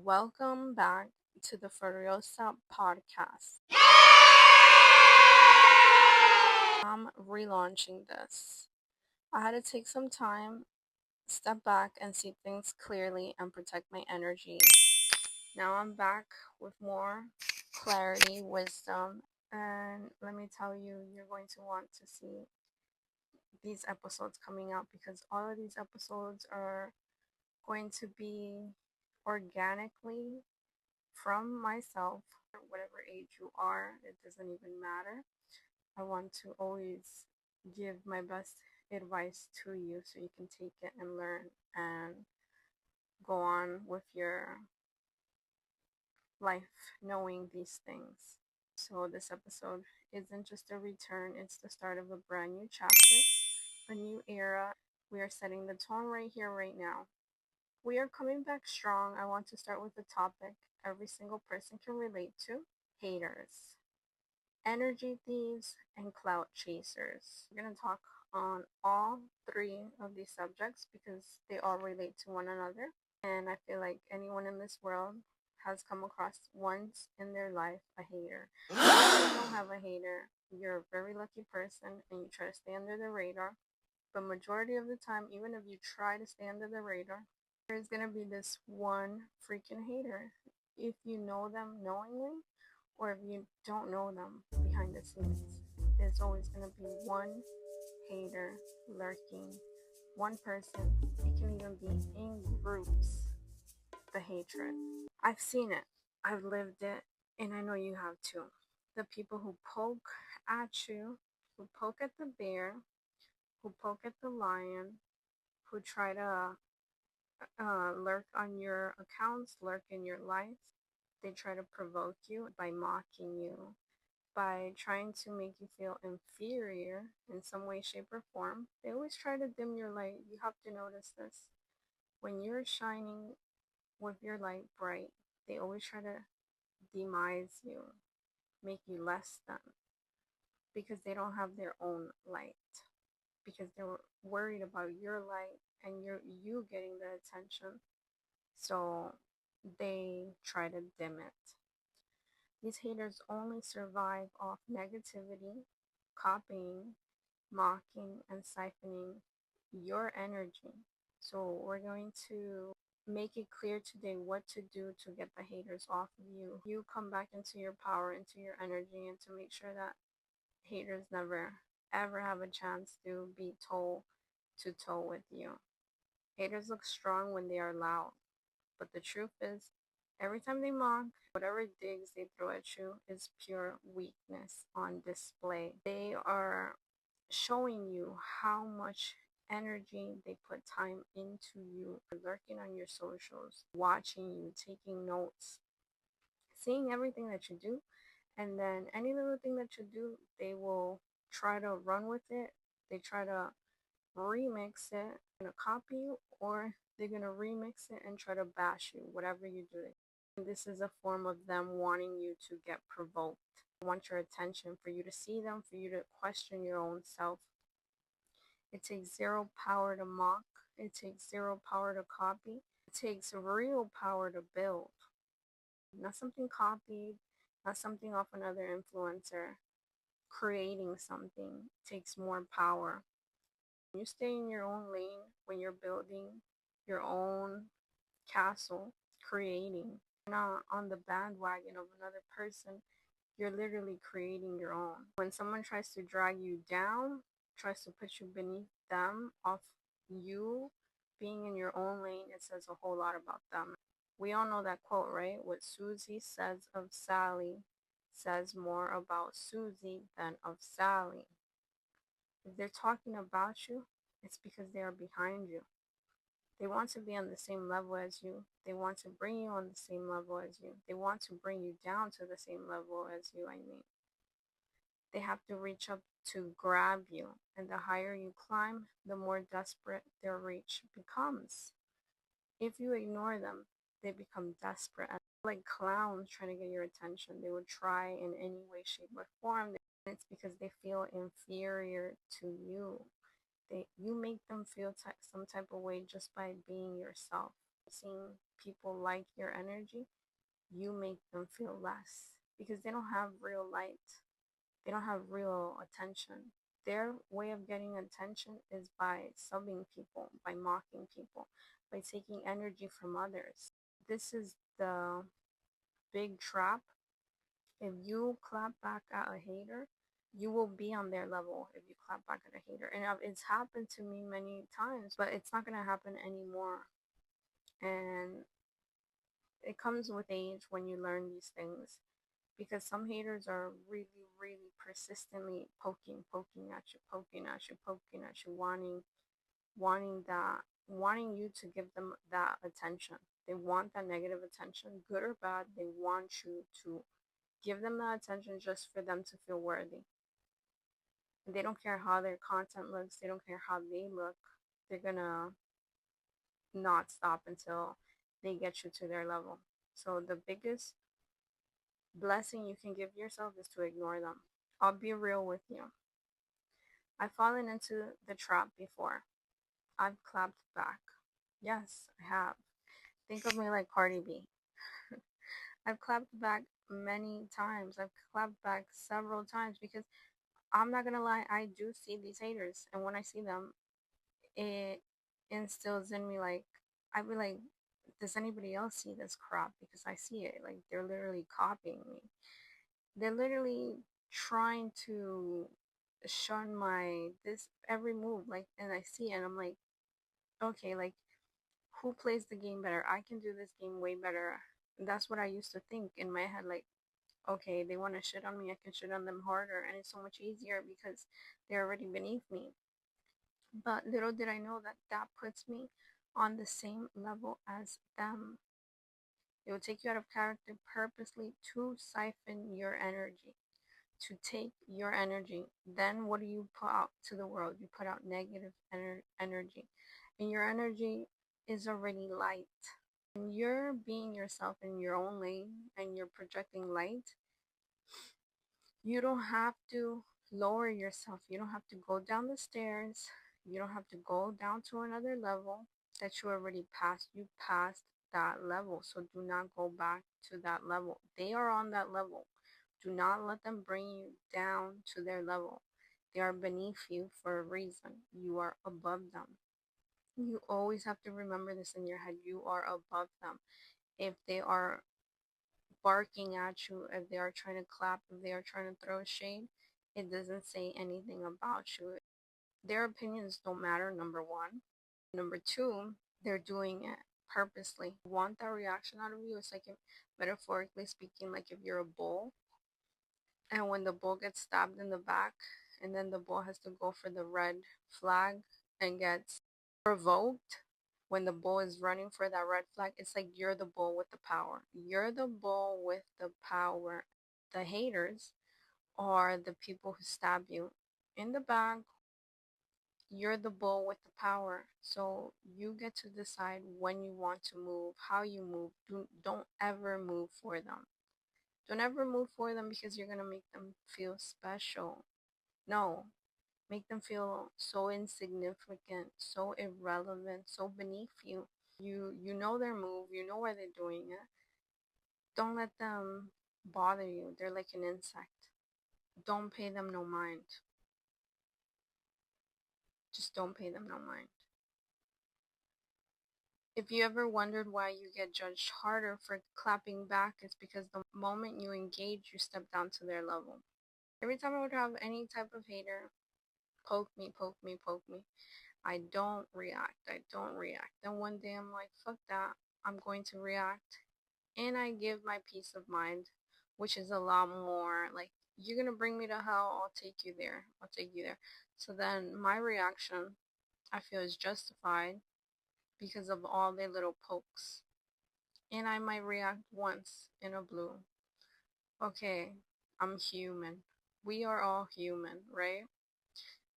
Welcome back to the Furiosa.Podcast. I'm relaunching this. I had to take some time, step back, and see things clearly and protect my energy. Now I'm back with more clarity, wisdom, and let me tell you, you're going to want to see these episodes coming out because all of these episodes are going to be organically from myself, whatever age you are, it doesn't even matter. I want to always give my best advice to you so you can take it and learn and go on with your life knowing these things. So, this episode isn't just a return, it's the start of a brand new chapter, a new era. We are setting the tone right here, right now. We are coming back strong. I want to start with a topic every single person can relate to: haters, energy thieves, and clout chasers. We're going to talk on all three of these subjects because they all relate to one another. And I feel like anyone in this world has come across once in their life a hater. If you don't have a hater, you're a very lucky person and you try to stay under the radar. But majority of the time, even if you try to stay under the radar, there's going to be this one freaking hater. If you know them knowingly, or if you don't know them behind the scenes, there's always going to be one hater lurking, one person. It can even be in groups, the hatred. I've seen it, I've lived it, and I know you have too. The people who poke at you, who poke at the bear, who poke at the lion, who try to lurk on your accounts, lurk in your life. They try to provoke you by mocking you, by trying to make you feel inferior in some way, shape, or form. They always try to dim your light. You have to notice this. When you're shining with your light bright, they always try to demise you, make you less than, because they don't have their own light, because they're worried about your light and you getting the attention. So they try to dim it. These haters only survive off negativity, copying, mocking, and siphoning your energy. So we're going to make it clear today what to do to get the haters off of you. You come back into your power, into your energy, and to make sure that haters never ever have a chance to be toe to toe with you. Haters look strong when they are loud. But the truth is, every time they mock, whatever digs they throw at you is pure weakness on display. They are showing you how much energy they put time into you, lurking on your socials, watching you, taking notes, seeing everything that you do. And then any little thing that you do, they will try to run with it. They try to remix it and copy you, or they're going to remix it and try to bash you, whatever you do. And this is a form of them wanting you to get provoked. They want your attention, for you to see them, for you to question your own self. It takes zero power to mock. It takes zero power to copy. It takes real power to build. Not something copied, not something off another influencer. Creating something takes more power. You stay in your own lane when you're building your own castle, creating. You're not on the bandwagon of another person. You're literally creating your own. When someone tries to drag you down, tries to put you beneath them, off you being in your own lane, it says a whole lot about them. We all know that quote, right? What Susie says of Sally says more about Susie than of Sally. If they're talking about you, it's because they are behind you. They want to be on the same level as you. They want to bring you on the same level as you. They want to bring you down to the same level as you, They have to reach up to grab you. And the higher you climb, the more desperate their reach becomes. If you ignore them, they become desperate. Like clowns trying to get your attention. They would try in any way, shape, or form. It's because they feel inferior to you. You make them feel some type of way just by being yourself. seeing people like your energy, you make them feel less because they don't have real light. They don't have real attention. Their way of getting attention is by subbing people, by mocking people, by taking energy from others. This is the big trap. If you clap back at a hater, you will be on their level if you clap back at a hater. And it's happened to me many times, but it's not going to happen anymore. And it comes with age when you learn these things, because some haters are really, really persistently poking at you, wanting you to give them that attention. They want that negative attention, good or bad. They want you to give them that attention just for them to feel worthy. And they don't care how their content looks. They don't care how they look. They're gonna not stop until they get you to their level. So the biggest blessing you can give yourself is to ignore them. I'll be real with you. I've fallen into the trap before. I've clapped back. Yes, I have. Think of me like Cardi B. I've clapped back many times. I've clapped back several times because I'm not gonna lie, I do see these haters, and when I see them, it instills in me like, I'd be like, does anybody else see this crap? Because I see it. Like, they're literally copying me. They're literally trying to shun my this every move, like, and I see it and I'm like, okay, like, who plays the game better? I can do this game way better. That's what I used to think in my head, like, okay, they want to shit on me, I can shit on them harder, and it's so much easier because they're already beneath me. But little did I know that that puts me on the same level as them. It will take you out of character purposely to siphon your energy, to take your energy. Then what do you put out to the world? You put out negative energy. And your energy is already light. When you're being yourself in your own lane and you're projecting light, you don't have to lower yourself. You don't have to go down the stairs. You don't have to go down to another level that you already passed. You passed that level. So do not go back to that level. They are on that level. Do not let them bring you down to their level. They are beneath you for a reason. You are above them. You always have to remember this in your head. You are above them. If they are barking at you, if they are trying to clap, if they are trying to throw shade, it doesn't say anything about you. Their opinions don't matter, number one. Number two, they're doing it purposely. They want that reaction out of you. It's like, if, metaphorically speaking, like if you're a bull and when the bull gets stabbed in the back and then the bull has to go for the red flag and gets provoked when the bull is running for that red flag, it's like you're the bull with the power. You're the bull with the power. The haters are the people who stab you in the back. You're the bull with the power. So you get to decide when you want to move, how you move. Don't ever move for them. Don't ever move for them because you're going to make them feel special. No, make them feel so insignificant, so irrelevant, so beneath you. You know their move, you know why they're doing it. Don't let them bother you. They're like an insect. Don't pay them no mind. Just don't pay them no mind. If you ever wondered why you get judged harder for clapping back, it's because the moment you engage, you step down to their level. Every time I would have any type of hater poke me, I don't react. Then one day I'm like, fuck that. I'm going to react. And I give my peace of mind, which is a lot more like, you're going to bring me to hell, I'll take you there. So then my reaction, I feel, is justified because of all their little pokes. And I might react once in a blue. Okay, I'm human. We are all human, right?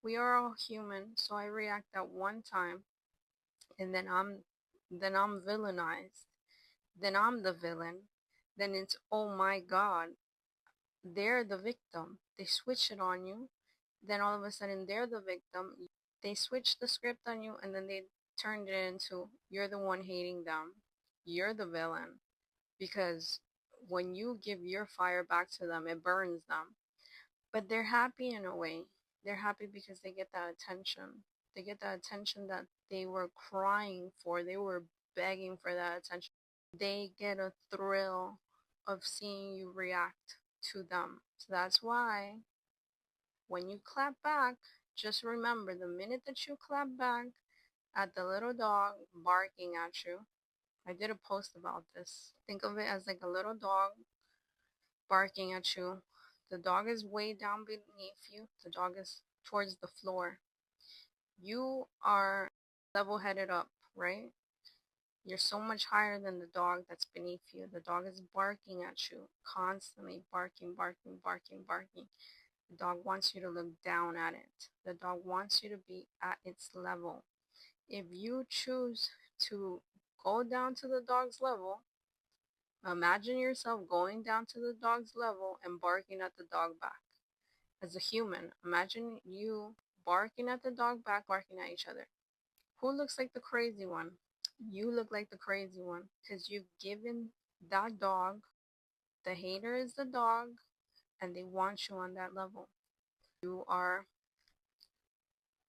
We are all human, so I react that one time and then I'm villainized. Then I'm the villain. Then it's, oh my god, they're the victim. They switch it on you. Then all of a sudden they're the victim. They switch the script on you and then they turned it into, you're the one hating them. You're the villain because when you give your fire back to them, it burns them. But they're happy in a way. They're happy because they get that attention. They get that attention that they were crying for. They were begging for that attention. They get a thrill of seeing you react to them. So that's why when you clap back, just remember the minute that you clap back at the little dog barking at you. I did a post about this. Think of it as like a little dog barking at you. The dog is way down beneath you. The dog is towards the floor. You are level headed up, right? You're so much higher than the dog that's beneath you. The dog is barking at you, constantly barking, barking, barking, barking. The dog wants you to look down at it. The dog wants you to be at its level. If you choose to go down to the dog's level, imagine yourself going down to the dog's level and barking at the dog back. As a human, imagine you barking at the dog back, barking at each other. Who looks like the crazy one? You look like the crazy one because you've given that dog, the hater is the dog, and they want you on that level. You are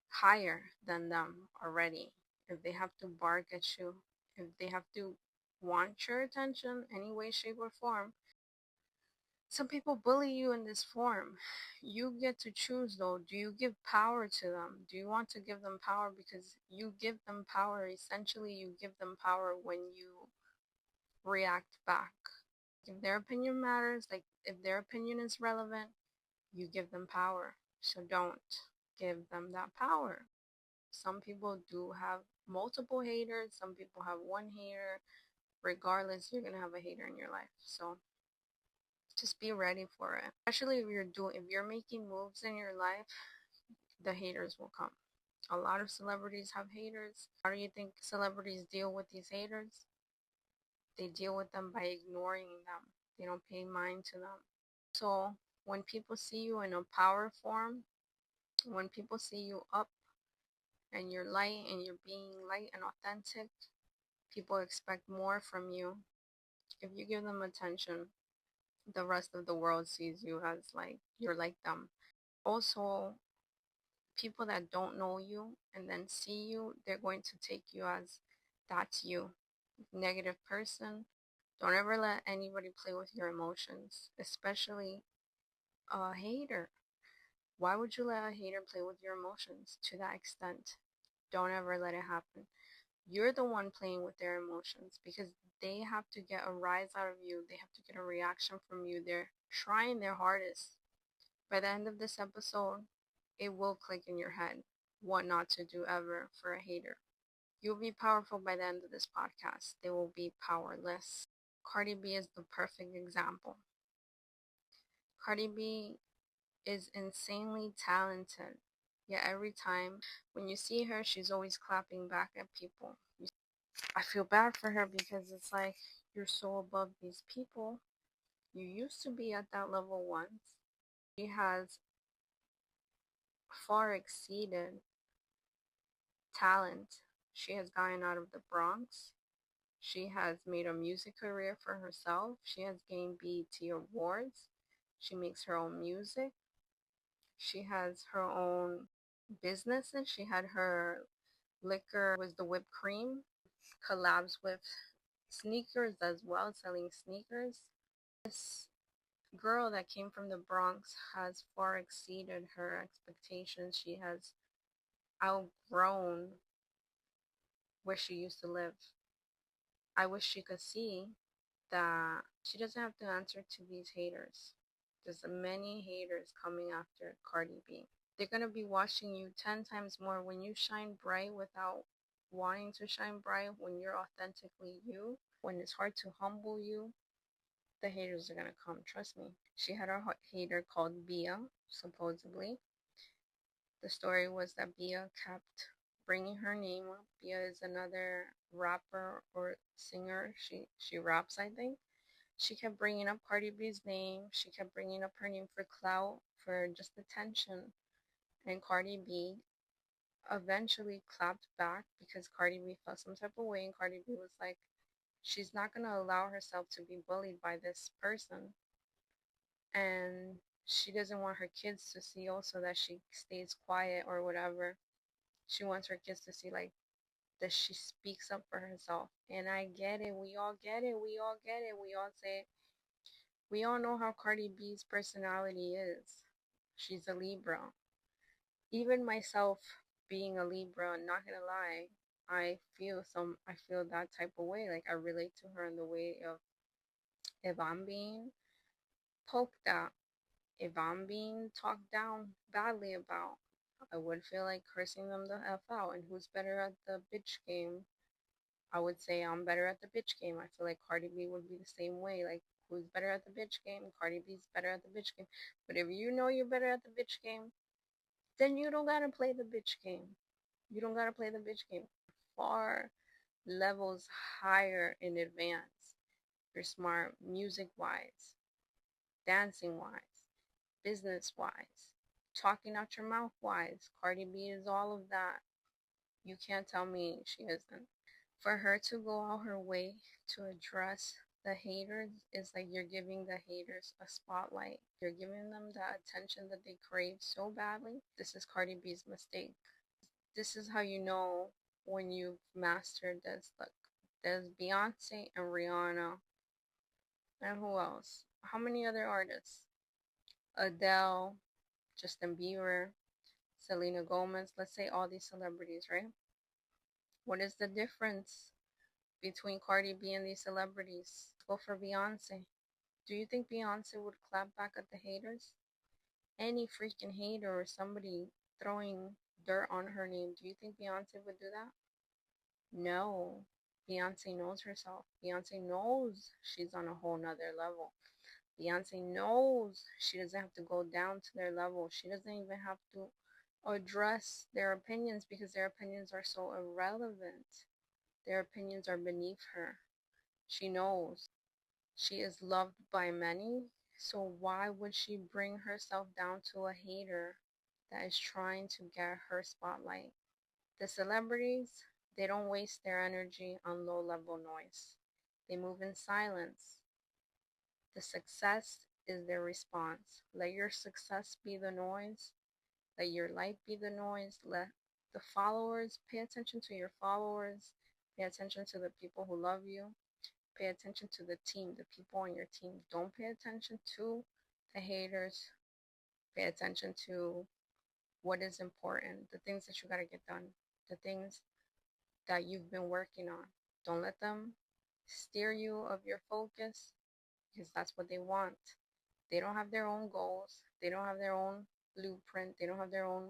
higher than them already. If they have to bark at you, if they have to want your attention any way, shape, or form, some people bully you in this form. You get to choose though. Do you give power to them? Do you want to give them power? Because you give them power. Essentially, you give them power when you react back. If their opinion matters, like if their opinion is relevant, you give them power. So don't give them that power. Some people do have multiple haters. Some people have one hater. Regardless, you're gonna have a hater in your life. So just be ready for it. Especially if you're making moves in your life, the haters will come. A lot of celebrities have haters. How do you think celebrities deal with these haters? They deal with them by ignoring them. They don't pay mind to them. So when people see you in a power form, when people see you up and you're light and you're being light and authentic, people expect more from you. If you give them attention, the rest of the world sees you as like you're like them. Also, people that don't know you and then see you, they're going to take you as that's you. Negative person. Don't ever let anybody play with your emotions, especially a hater. Why would you let a hater play with your emotions to that extent? Don't ever let it happen. You're the one playing with their emotions because they have to get a rise out of you. They have to get a reaction from you. They're trying their hardest. By the end of this episode, it will click in your head what not to do ever for a hater. You'll be powerful by the end of this podcast. They will be powerless. Cardi B is the perfect example. Cardi B is insanely talented. Yet every time when you see her, she's always clapping back at people. I feel bad for her because it's like you're so above these people. You used to be at that level once. She has far exceeded talent. She has gotten out of the Bronx. She has made a music career for herself. She has gained BET awards. She makes her own music. She has her own businesses. She had her liquor was the whipped cream, collabs with sneakers as well, selling sneakers. This girl that came from the Bronx has far exceeded her expectations. She has outgrown where she used to live. I wish she could see that she doesn't have to answer to these haters. There's many haters coming after Cardi B. They're going to be watching you 10 times more when you shine bright without wanting to shine bright, when you're authentically you, when it's hard to humble you. The haters are going to come, trust me. She had a hater called Bia, supposedly. The story was that Bia kept bringing her name up. Bia is another rapper or singer. She raps, I think. She kept bringing up Cardi B's name. She kept bringing up her name for clout, for just attention. And Cardi B eventually clapped back because Cardi B felt some type of way. And Cardi B was like, She's not going to allow herself to be bullied by this person. And she doesn't want her kids to see also that she stays quiet or whatever. She wants her kids to see like that she speaks up for herself. And I get it. We all get it. We all get it. We all say it. We all know how Cardi B's personality is. She's a Libra. Even myself being a Libra, not gonna lie, I feel that type of way. Like I relate to her in the way of if I'm being poked at, if I'm being talked down badly about, I would feel like cursing them the F out. And who's better at the bitch game? I would say I'm better at the bitch game. I feel like Cardi B would be the same way. Like, who's better at the bitch game? Cardi B's better at the bitch game. But if you know you're better at the bitch game, then you don't gotta play the bitch game. You don't gotta play the bitch game. Far levels higher in advance. You're smart music wise, dancing wise, business wise, talking out your mouth wise. Cardi B is all of that. You can't tell me she isn't. For her to go out her way to address the haters is like you're giving the haters a spotlight. You're giving them the attention that they crave so badly. This is Cardi B's mistake. This is how you know when you've mastered this. Look, there's Beyonce and Rihanna. And who else? How many other artists? Adele, Justin Bieber, Selena Gomez. Let's say all these celebrities, right? What is the difference between Cardi B and these celebrities? Go for Beyonce. Do you think Beyonce would clap back at the haters? Any freaking hater or somebody throwing dirt on her name, do you think Beyonce would do that? No. Beyonce knows herself. Beyonce knows she's on a whole nother level. Beyonce knows she doesn't have to go down to their level. She doesn't even have to address their opinions because their opinions are so irrelevant. Their opinions are beneath her. She knows. She is loved by many, so why would she bring herself down to a hater that is trying to get her spotlight? The celebrities, they don't waste their energy on low level noise. They move in silence. The success is their response. Let your success be the noise. Let your light be the noise. Let the followers pay attention to your followers. Pay attention to the people who love you. Pay attention to the team, the people on your team. Don't pay attention to the haters. Pay attention to what is important, the things that you got to get done, the things that you've been working on. Don't let them steer you of your focus because that's what they want. They don't have their own goals. They don't have their own blueprint. They don't have their own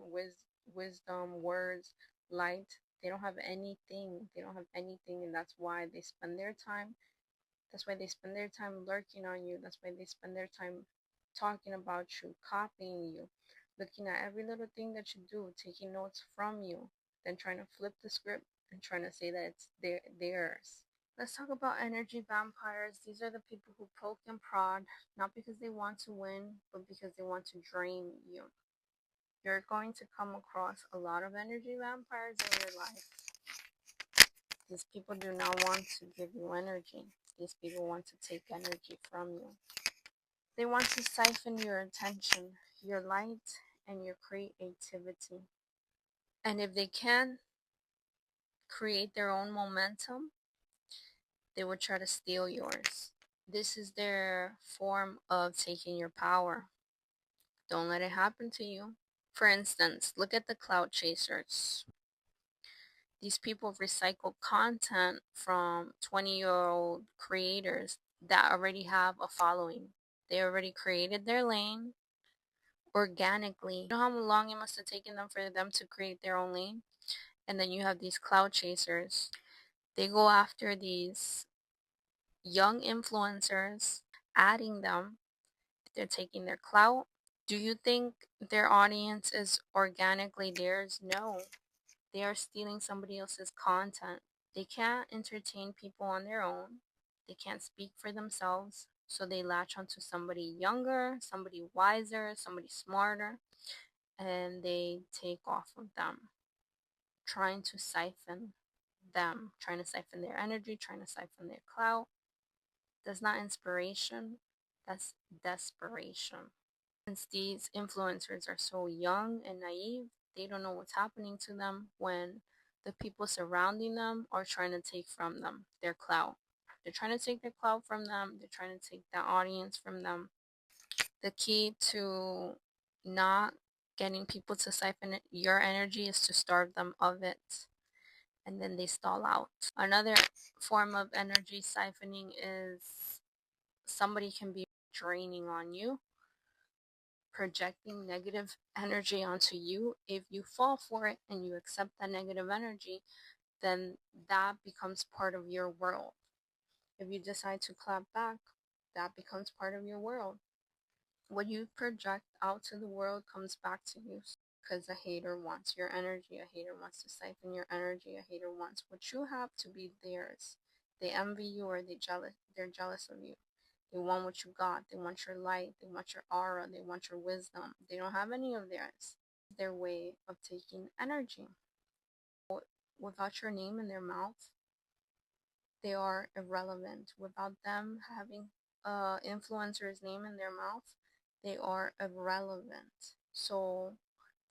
wisdom, words, light. They don't have anything. They don't have anything, and that's why they spend their time. That's why they spend their time lurking on you. That's why they spend their time talking about you, copying you, looking at every little thing that you do, taking notes from you, then trying to flip the script and trying to say that it's theirs. Let's talk about energy vampires. These are the people who poke and prod, not because they want to win, but because they want to drain you. You're going to come across a lot of energy vampires in your life. These people do not want to give you energy. These people want to take energy from you. They want to siphon your attention, your light, and your creativity. And if they can create their own momentum, they will try to steal yours. This is their form of taking your power. Don't let it happen to you. For instance, look at the clout chasers. These people recycle content from 20-year-old creators that already have a following. They already created their lane organically. You know how long it must have taken them for them to create their own lane? And then you have these clout chasers. They go after these young influencers, adding them. They're taking their clout. Do you think their audience is organically theirs? No. They are stealing somebody else's content. They can't entertain people on their own. They can't speak for themselves. So they latch onto somebody younger, somebody wiser, somebody smarter, and they take off of them, trying to siphon them, trying to siphon their energy, trying to siphon their clout. That's not inspiration, that's desperation. Since these influencers are so young and naive, they don't know what's happening to them when the people surrounding them are trying to take from them their clout. They're trying to take their clout from them, they're trying to take that audience from them. The key to not getting people to siphon your energy is to starve them of it, and then they stall out. Another form of energy siphoning is somebody can be draining on you, projecting negative energy onto you. If you fall for it and you accept that negative energy, then that becomes part of your world. If you decide to clap back, that becomes part of your world. What you project out to the world comes back to you, because a hater wants your energy, a hater wants to siphon your energy, a hater wants what you have to be theirs. They envy you, or they're jealous of you. They want what you got. They want your light. They want your aura. They want your wisdom. They don't have any of theirs. Their way of taking energy. Without your name in their mouth, they are irrelevant. Without them having influencer's name in their mouth, they are irrelevant. So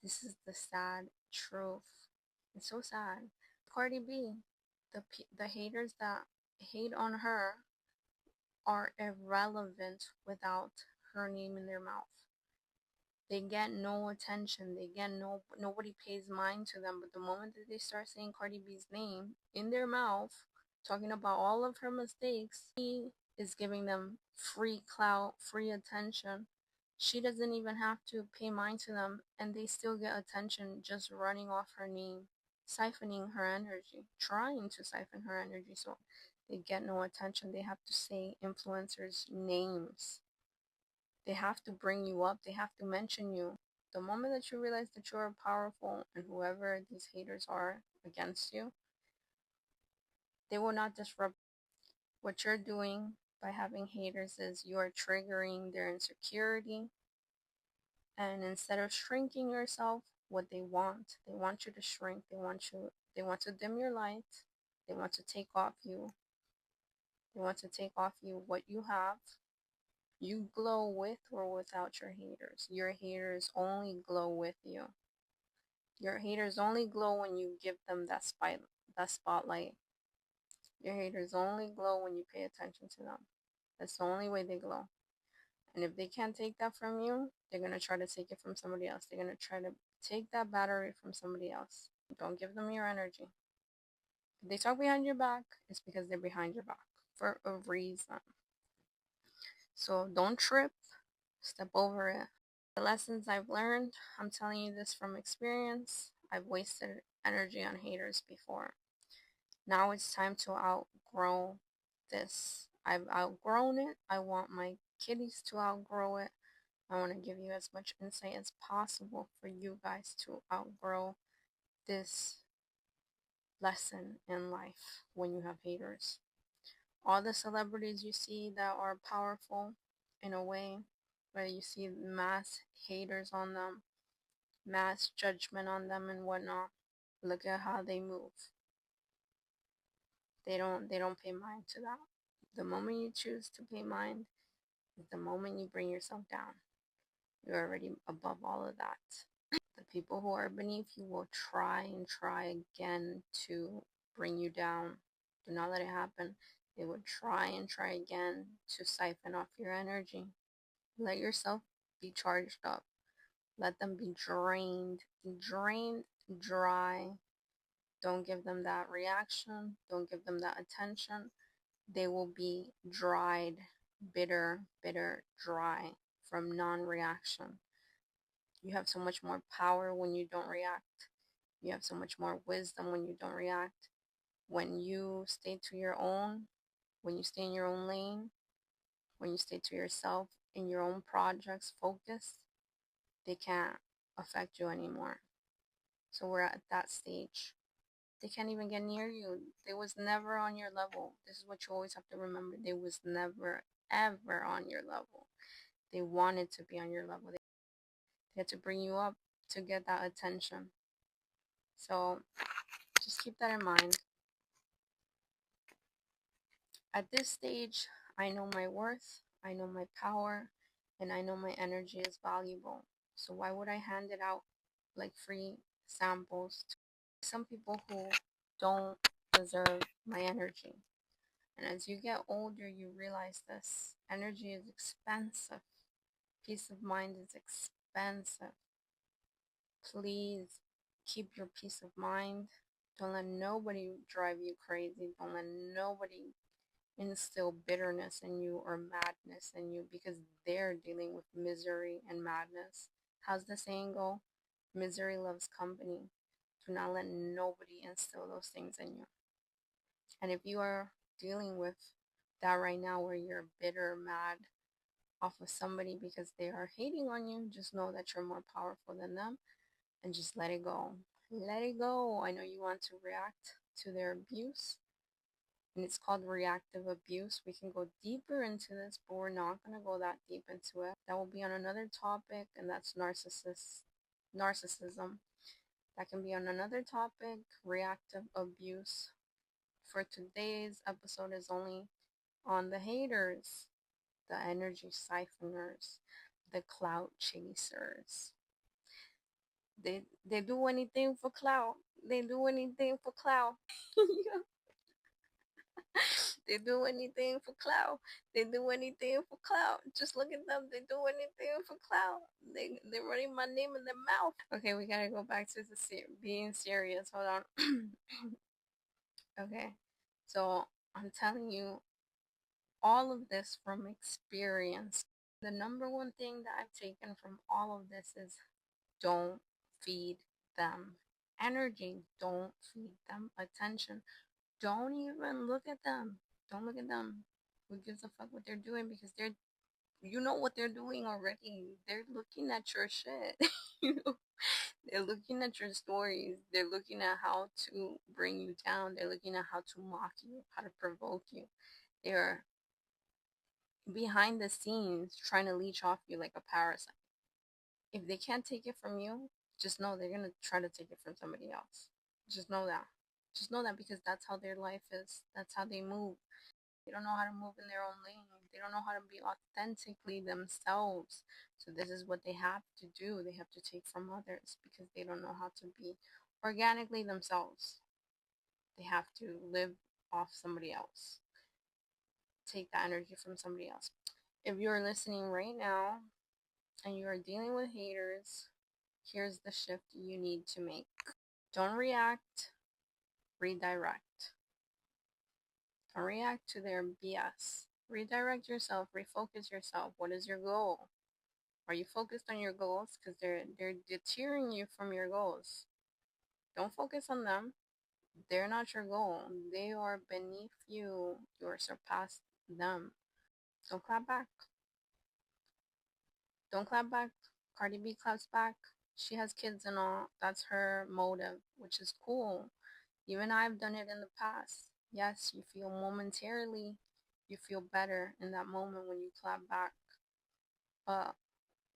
this is the sad truth. It's so sad. Cardi B, the haters that hate on her are irrelevant without her name in their mouth. They get no attention. They get nobody pays mind to them. But the moment that they start saying Cardi B's name in their mouth, talking about all of her mistakes, he is giving them free clout, free attention. She doesn't even have to pay mind to them, and they still get attention just running off her name, siphoning her energy, trying to siphon her energy. So they get no attention. They have to say influencers' names. They have to bring you up. They have to mention you. The moment that you realize that you're powerful, and whoever these haters are against you, they will not disrupt. What you're doing by having haters is you're triggering their insecurity. And instead of shrinking yourself, what they want you to shrink. They want to dim your light. They want to take off you. They want to take off you what you have. You glow with or without your haters. Your haters only glow with you. Your haters only glow when you give them that spotlight. Your haters only glow when you pay attention to them. That's the only way they glow. And if they can't take that from you, they're going to try to take it from somebody else. They're going to try to take that battery from somebody else. Don't give them your energy. If they talk behind your back, it's because they're behind your back for a reason. So don't trip. Step over it. The lessons I've learned, I'm telling you this from experience. I've wasted energy on haters before. Now it's time to outgrow this. I've outgrown it. I want my kitties to outgrow it. I want to give you as much insight as possible for you guys to outgrow this lesson in life when you have haters. All the celebrities you see that are powerful in a way, where you see mass haters on them, mass judgment on them and whatnot, look at how they move. They don't pay mind to that. The moment you choose to pay mind is the moment you bring yourself down. You're already above all of that. The people who are beneath you will try and try again to bring you down. Do not let it happen. They will try and try again to siphon off your energy. Let yourself be charged up. Let them be drained, dry. Don't give them that reaction. Don't give them that attention. They will be dried, bitter, dry from non-reaction. You have so much more power when you don't react. You have so much more wisdom when you don't react. When you stay to your own, when you stay in your own lane, when you stay to yourself, in your own projects, focus, they can't affect you anymore. So we're at that stage. They can't even get near you. They was never on your level. This is what you always have to remember. They was never, ever on your level. They wanted to be on your level. They had to bring you up to get that attention. So just keep that in mind. At this stage, I know my worth, I know my power, and I know my energy is valuable. So why would I hand it out like free samples to some people who don't deserve my energy? And as you get older, you realize this energy is expensive. Peace of mind is expensive. Please keep your peace of mind. Don't let nobody drive you crazy. Don't let nobody instill bitterness in you or madness in you, because they're dealing with misery and madness. How's the saying go? Misery loves company. Do not let nobody instill those things in you. And if you are dealing with that right now, where you're bitter, mad off of somebody because they are hating on you, just know that you're more powerful than them, and just let it go. Let it go. I know you want to react to their abuse, and it's called reactive abuse. We can go deeper into this, but we're not going to go that deep into it. That will be on another topic, and that's narcissism. That can be on another topic, reactive abuse. For today's episode is only on the haters, the energy siphoners, the clout chasers. They do anything for clout. They do anything for clout. They do anything for clout. They do anything for clout. Just look at them. They do anything for clout. They're running my name in their mouth. Okay, we gotta go back to the being serious. Hold on. Okay, so I'm telling you all of this from experience. The number one thing that I've taken from all of this is don't feed them energy. Don't feed them attention. Don't even look at them. Don't look at them. Who gives a fuck what they're doing? Because you know what they're doing already. They're looking at your shit. You know, they're looking at your stories. They're looking at how to bring you down. They're looking at how to mock you, how to provoke you. They're behind the scenes trying to leech off you like a parasite. If they can't take it from you, just know they're gonna try to take it from somebody else. Just know that. Just know that, because that's how their life is. That's how they move. They don't know how to move in their own lane. They don't know how to be authentically themselves. So this is what they have to do. They have to take from others because they don't know how to be organically themselves. They have to live off somebody else. Take the energy from somebody else. If you're listening right now and you are dealing with haters, here's the shift you need to make. Don't react, redirect. Don't react to their BS. Redirect yourself, refocus yourself. What is your goal? Are you focused on your goals? Because they're deterring you from your goals. Don't focus on them. They're not your goal. They are beneath you. You are surpassed them. Don't clap back. Don't clap back. Cardi B claps back. She has kids and all. That's her motive, which is cool. Even I've done it in the past. Yes, you feel momentarily, you feel better in that moment when you clap back. But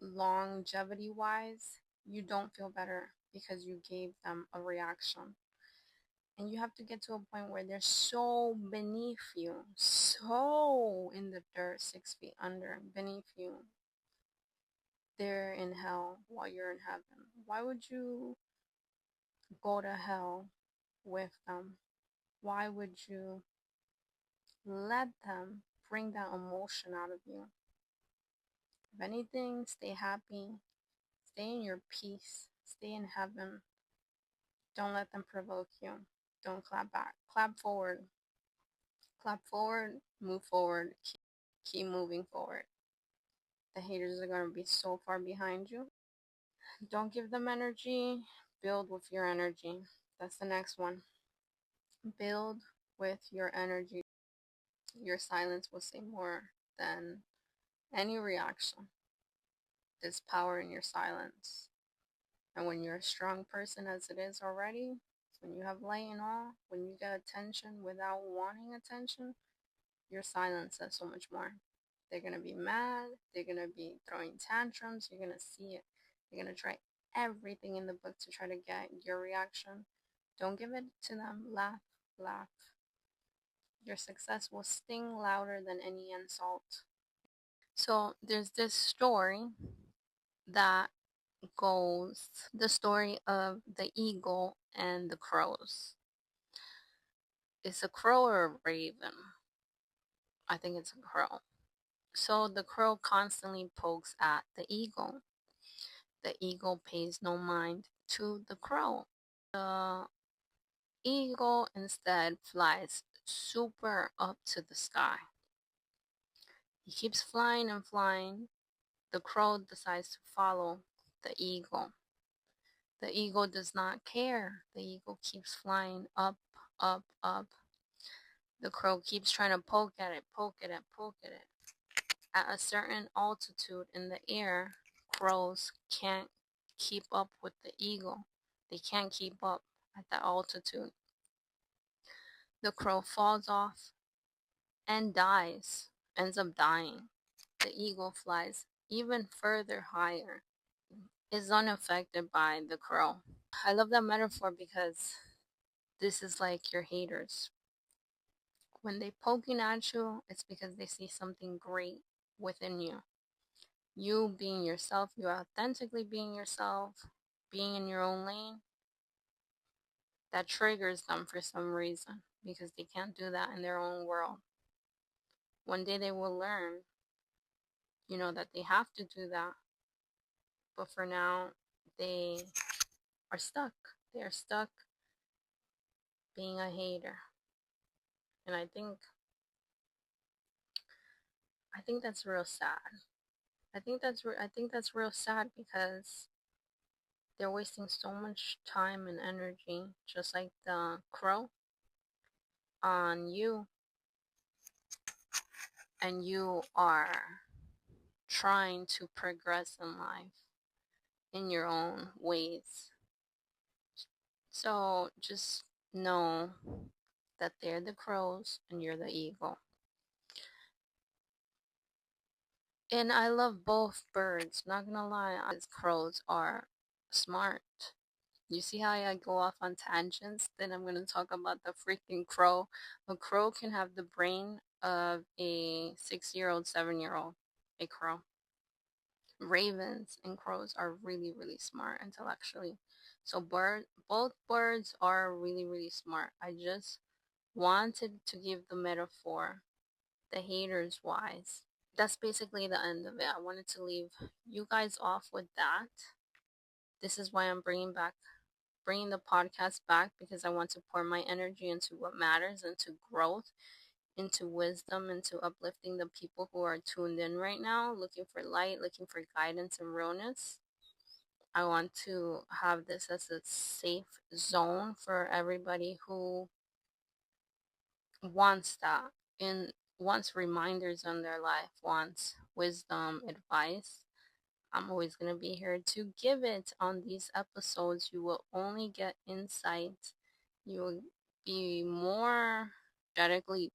longevity wise, you don't feel better because you gave them a reaction. And you have to get to a point where they're so beneath you, so in the dirt, 6 feet under, beneath you. They're in hell while you're in heaven. Why would you go to hell with them? Why would you let them bring that emotion out of you? If anything, stay happy, stay in your peace, stay in heaven. Don't let them provoke you. Don't clap back. Clap forward. Clap forward, move forward, keep moving forward. The haters are going to be so far behind you. Don't give them energy, build with your energy. That's the next one. Build with your energy. Your silence will say more than any reaction. There's power in your silence. And when you're a strong person, as it is already, when you have light and all, when you get attention without wanting attention, your silence says so much more. They're going to be mad. They're going to be throwing tantrums. You're going to see it. They're going to try everything in the book to try to get your reaction. Don't give it to them. Laugh, laugh. Your success will sting louder than any insult. So there's this story that goes the story of the eagle and the crows. It's a crow or a raven? I think it's a crow. So the crow constantly pokes at the eagle. The eagle pays no mind to the crow. The eagle instead flies super up to the sky. He keeps flying and flying. The crow decides to follow the eagle. The eagle does not care. The eagle keeps flying up, up, up. The crow keeps trying to poke at it, poke at it, poke at it. At a certain altitude in the air, crows can't keep up with the eagle. They can't keep up at that altitude. The crow falls off and dies, ends up dying. The eagle flies even further higher, is unaffected by the crow. I love that metaphor because this is like your haters. When they poking at you, it's because they see something great within you. You being yourself, you authentically being yourself, being in your own lane, that triggers them for some reason because they can't do that in their own world. One day they will learn, that they have to do that. But for now, they are stuck. They are stuck being a hater. And I think that's real sad. I think that's real sad because they're wasting so much time and energy, just like the crow, on you, and you are trying to progress in life in your own ways. So just know that they're the crows and you're the eagle. And I love both birds, not gonna lie, crows are smart. You see how I go off on tangents? Then I'm gonna talk about the freaking crow. A crow can have the brain of a 6-year-old, 7-year-old. A crow. Ravens and crows are really, really smart intellectually. So both birds are really, really smart. I just wanted to give the metaphor, the haters wise. That's basically the end of it. I wanted to leave you guys off with that. This is why I'm bringing the podcast back, because I want to pour my energy into what matters, into growth, into wisdom, into uplifting the people who are tuned in right now, looking for light, looking for guidance and realness. I want to have this as a safe zone for everybody who wants that and wants reminders on their life, wants wisdom, advice. I'm always going to be here to give it on these episodes. You will only get insight. You will be more energetically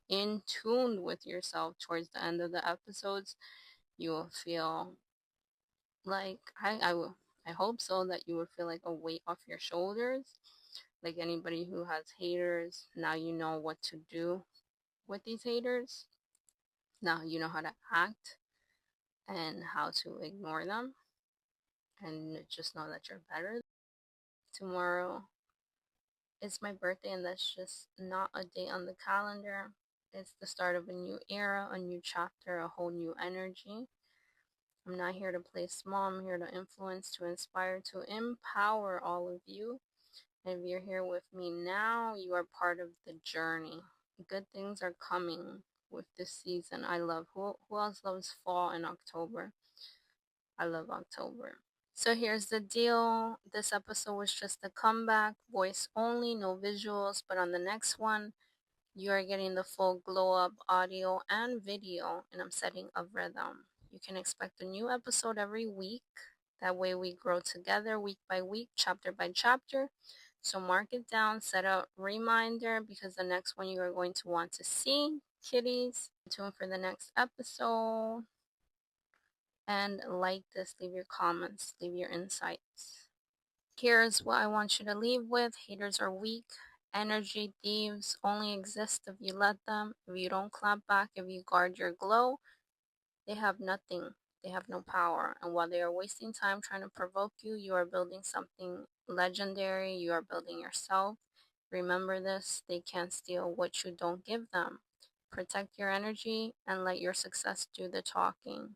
in tune with yourself towards the end of the episodes. You will feel like, I hope so, that you would feel like a weight off your shoulders. Like anybody who has haters, now you know what to do with these haters. Now you know how to act and how to ignore them. And just know that you're better. Tomorrow is my birthday, and that's just not a date on the calendar. It's the start of a new era, a new chapter, a whole new energy. I'm not here to play small. I'm here to influence, to inspire, to empower all of you. And if you're here with me now, you are part of the journey. Good things are coming with this season. I love, who else loves fall and October? I love October. So here's the deal. This episode was just a comeback, voice only, no visuals. But on the next one, you are getting the full glow up audio and video, and I'm setting a rhythm. You can expect a new episode every week. That way we grow together week by week, chapter by chapter. So mark it down, set a reminder, because the next one you are going to want to see kitties. Tune for the next episode. And like this, leave your comments, leave your insights. Here's what I want you to leave with. Haters are weak Energy thieves only exist if you let them. If you don't clap back, if you guard your glow, they have nothing. They have no power. And while they are wasting time trying to provoke you, you are building something legendary. You are building yourself. Remember this, they can't steal what you don't give them. Protect your energy and let your success do the talking.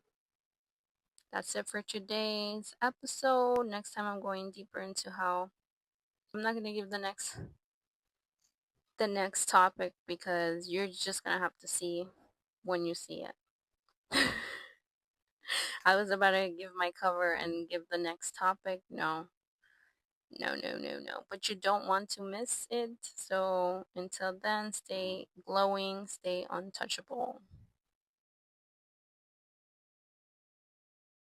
That's it for today's episode. Next time I'm going deeper into how I'm not going to give the next topic because you're just going to have to see when you see it. I was about to give my cover and give the next topic. No. No, no, no, no. But you don't want to miss it. So until then, stay glowing, stay untouchable.